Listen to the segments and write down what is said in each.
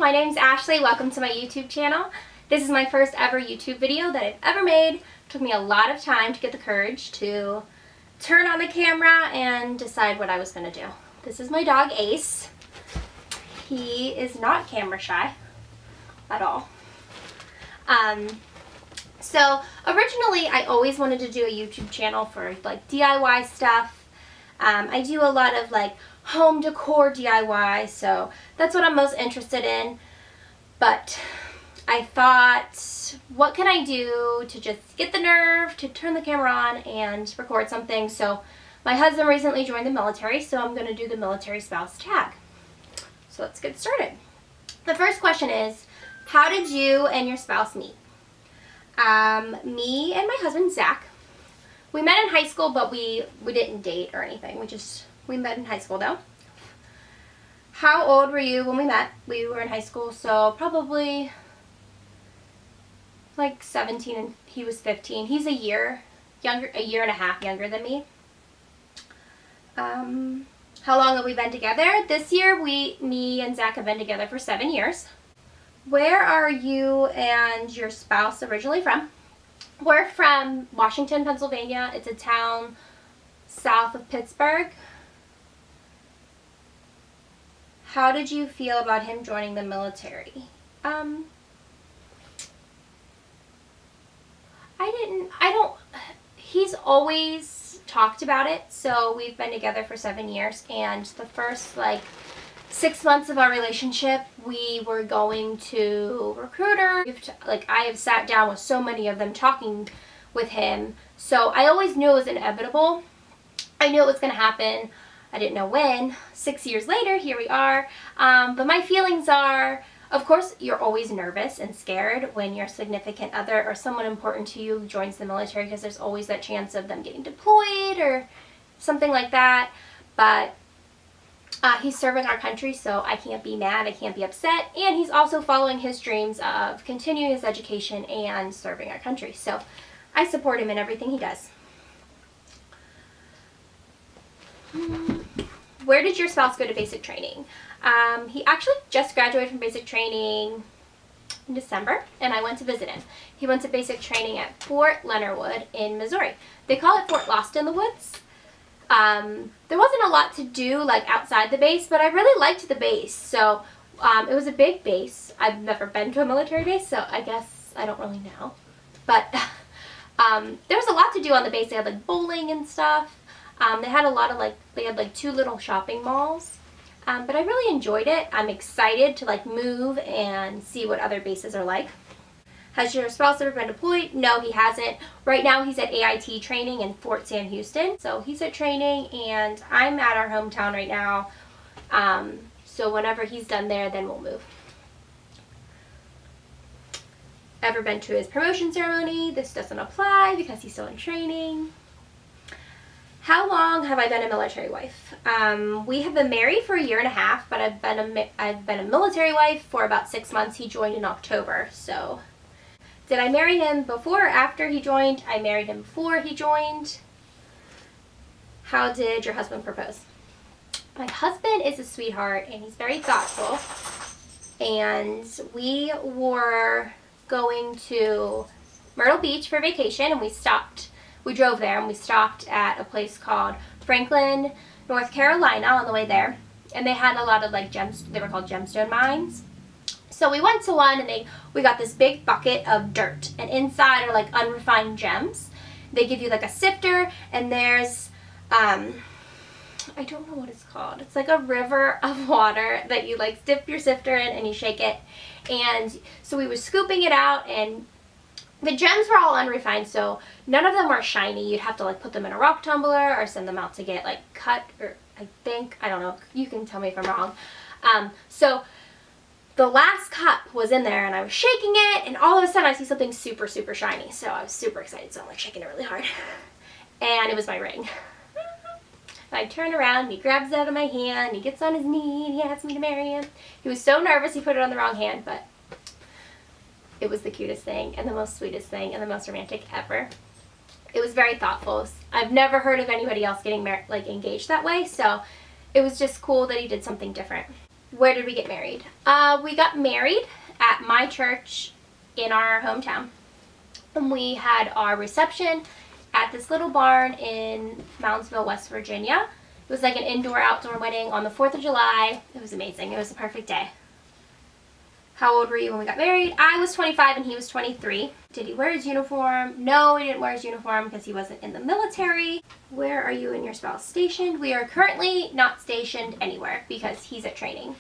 my name's Ashley. Welcome to my YouTube channel. This is my first ever YouTube video that I've ever made. It took me a lot of time to get the courage to turn on the camera and decide what I was going to do. This is my dog Ace. He is not camera shy at all. So originally I always wanted to do a YouTube channel for like DIY stuff. I do a lot of like home decor DIY, so that's what I'm most interested in. But I thought, what can I do to just get the nerve to turn the camera on and record something? So my husband recently joined the military, so I'm going to do the military spouse tag. So let's get started. The first question is, how did you and your spouse meet? Me and my husband, Zach, we met in high school, but we didn't date or anything. We met in high school though. How old were you when we met? We were in high school, so probably like 17 and he was 15. He's a year and a half younger than me. How long have we been together? This year, me and Zach have been together for 7 years. Where are you and your spouse originally from? We're from Washington, Pennsylvania. It's a town south of Pittsburgh. How did you feel about him joining the military? He's always talked about it, so we've been together for 7 years, and the first 6 months of our relationship, we were going to Recruiter. I have sat down with so many of them talking with him, so I always knew it was inevitable. I knew it was going to happen. I didn't know when. 6 years later, here we are. But my feelings are, of course, you're always nervous and scared when your significant other or someone important to you joins the military, because there's always that chance of them getting deployed or something like that. But he's serving our country, so I can't be mad, I can't be upset, and he's also following his dreams of continuing his education and serving our country. So I support him in everything he does. Where did your spouse go to basic training? He actually just graduated from basic training in December, and I went to visit him. He went to basic training at Fort Leonard Wood in Missouri. They call it Fort Lost in the Woods. There wasn't a lot to do outside the base, but I really liked the base. So it was a big base. I've never been to a military base, so I guess I don't really know. But there was a lot to do on the base. They had bowling and stuff. They had a lot of they had 2 little shopping malls. But I really enjoyed it. I'm excited to move and see what other bases are like. Has your spouse ever been deployed? No, he hasn't. Right now he's at AIT training in Fort Sam Houston. So he's at training, and I'm at our hometown right now. So whenever he's done there, then we'll move. Ever been to his promotion ceremony? This doesn't apply because he's still in training. How long have I been a military wife? We have been married for 1.5 years, but I've been a military wife for about 6 months. He joined in October, so. Did I marry him before or after he joined? I married him before he joined. How did your husband propose? My husband is a sweetheart, and he's very thoughtful. And we were going to Myrtle Beach for vacation, and we drove there, and we stopped at a place called Franklin, North Carolina on the way there. And they had a lot of they were called gemstone mines. So we went to one, and we got this big bucket of dirt, and inside are unrefined gems. They give you a sifter, and there's I don't know what it's called. It's a river of water that you dip your sifter in and you shake it. And so we were scooping it out, and the gems were all unrefined, so none of them were shiny. You'd have to put them in a rock tumbler or send them out to get cut, or I don't know. You can tell me if I'm wrong. So the last cup was in there, and I was shaking it, and all of a sudden I see something super, super shiny. So I was super excited, so I'm shaking it really hard. And it was my ring. I turn around, and he grabs it out of my hand, and he gets on his knee, and he asks me to marry him. He was so nervous he put it on the wrong hand, but it was the cutest thing, and the most sweetest thing, and the most romantic ever. It was very thoughtful. I've never heard of anybody else getting engaged that way, so it was just cool that he did something different. Where did we get married? We got married at my church in our hometown. And we had our reception at this little barn in Moundsville, West Virginia. It was like an indoor-outdoor wedding on the 4th of July. It was amazing. It was the perfect day. How old were you when we got married? I was 25 and he was 23. Did he wear his uniform? No, he didn't wear his uniform because he wasn't in the military. Where are you and your spouse stationed? We are currently not stationed anywhere because he's at training.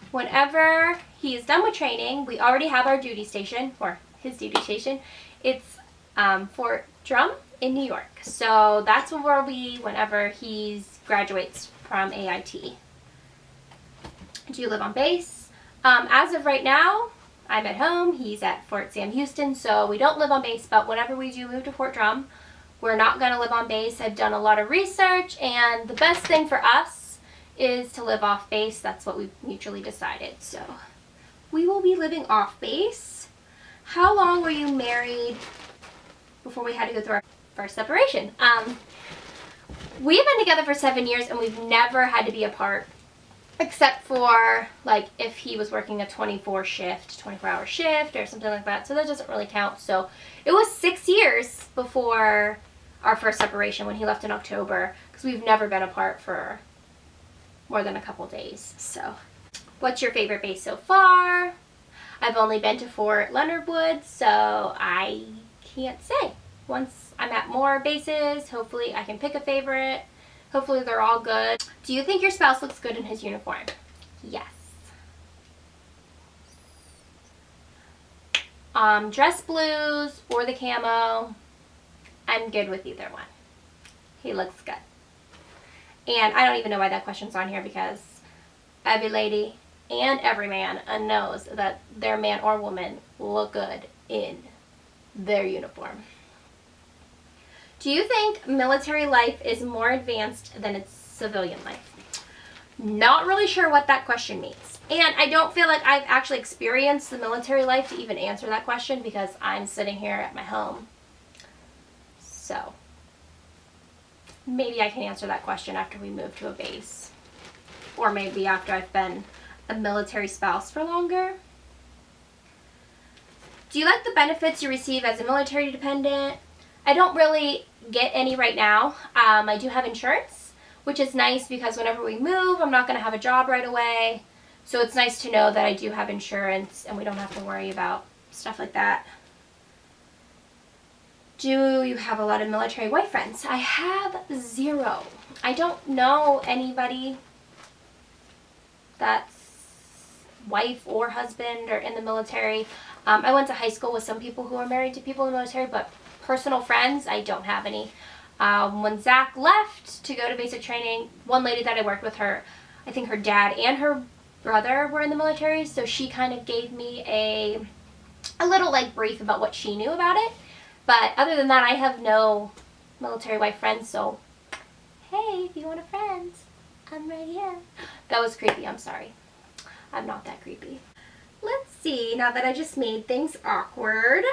Whenever he's done with training, we already have our duty station, or his duty station. It's Fort Drum in New York. So that's where we'll be whenever he graduates from AIT. Do you live on base? As of right now, I'm at home. He's at Fort Sam Houston, so we don't live on base, but whenever we do move to Fort Drum, we're not going to live on base. I've done a lot of research, and the best thing for us is to live off base. That's what we mutually decided. So we will be living off base. How long were you married before we had to go through our first separation? We have been together for 7 years, and we've never had to be apart. Except for, like, if he was working a 24-hour shift or something like that. So that doesn't really count. So it was 6 years before our first separation when he left in October. Because we've never been apart for more than a couple days. So what's your favorite base so far? I've only been to Fort Leonard Wood, so I can't say. Once I'm at more bases, hopefully I can pick a favorite. Hopefully they're all good. Do you think your spouse looks good in his uniform? Yes. Dress blues or the camo, I'm good with either one. He looks good. And I don't even know why that question's on here because every lady and every man knows that their man or woman look good in their uniform. Do you think military life is more advanced than its civilian life? Not really sure what that question means. And I don't feel like I've actually experienced the military life to even answer that question because I'm sitting here at my home. So maybe I can answer that question after we move to a base. Or maybe after I've been a military spouse for longer. Do you like the benefits you receive as a military dependent? I don't really get any right now. I do have insurance, which is nice because whenever we move, I'm not going to have a job right away. So it's nice to know that I do have insurance and we don't have to worry about stuff like that. Do you have a lot of military wife friends? I have 0. I don't know anybody that's wife or husband or in the military. I went to high school with some people who are married to people in the military, but personal friends, I don't have any. When Zach left to go to basic training, one lady that I worked with, her, I think her dad and her brother were in the military, so she kind of gave me a little like brief about what she knew about it. But other than that, I have no military wife friends, so hey, if you want a friend, I'm right here. That was creepy, I'm sorry. I'm not that creepy. Let's see, now that I just made things awkward.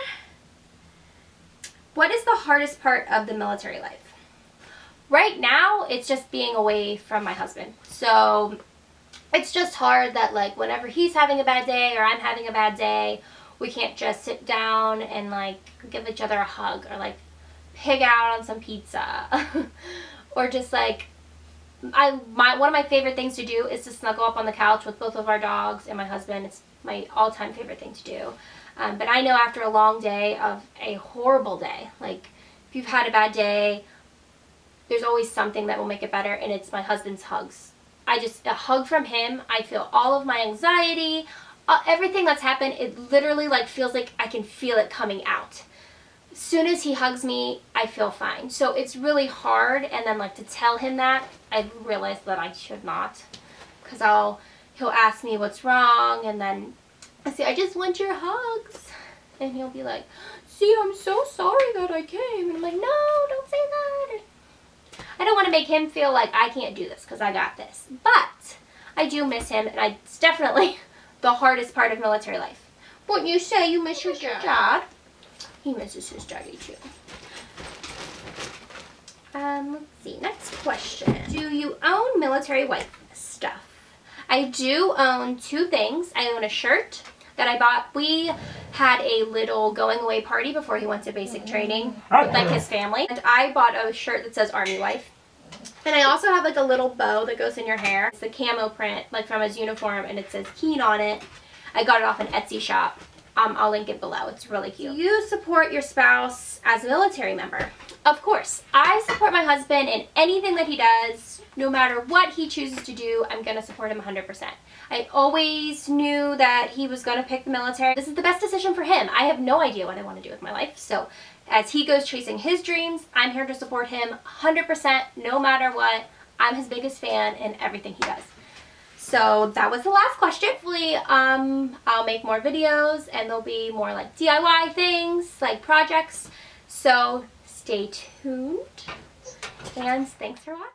What is the hardest part of the military life? Right now, it's just being away from my husband. So it's just hard that like whenever he's having a bad day or I'm having a bad day, we can't just sit down and like give each other a hug or like pig out on some pizza. Or just like, one of my favorite things to do is to snuggle up on the couch with both of our dogs and my husband. It's my all-time favorite thing to do. But I know after a long day of a horrible day, like if you've had a bad day, there's always something that will make it better, and it's my husband's hugs. A hug from him, I feel all of my anxiety, everything that's happened, it literally like feels like I can feel it coming out. As soon as he hugs me, I feel fine. So it's really hard, and then like to tell him that, I realized that I should not, because he'll ask me what's wrong, and then I say, I just want your hugs. And he'll be like, see, I'm so sorry that I came. And I'm like, no, don't say that. I don't want to make him feel like I can't do this because I got this. But I do miss him, and it's definitely the hardest part of military life. Wouldn't you say you miss your dad? He misses his daddy too. Let's see, next question. Do you own military wife stuff? I do own two things. I own a shirt that I bought. We had a little going away party before he went to basic training with like his family. And I bought a shirt that says Army Wife. And I also have like a little bow that goes in your hair. It's the camo print, like from his uniform, and it says Keen on it. I got it off an Etsy shop. I'll link it below. It's really cute. Do you support your spouse as a military member? Of course. I support my husband in anything that he does. No matter what he chooses to do, I'm going to support him 100%. I always knew that he was going to pick the military. This is the best decision for him. I have no idea what I want to do with my life. So as he goes chasing his dreams, I'm here to support him 100%, no matter what. I'm his biggest fan in everything he does. So that was the last question. Hopefully, I'll make more videos and there'll be more like DIY things, like projects. So stay tuned and thanks for watching.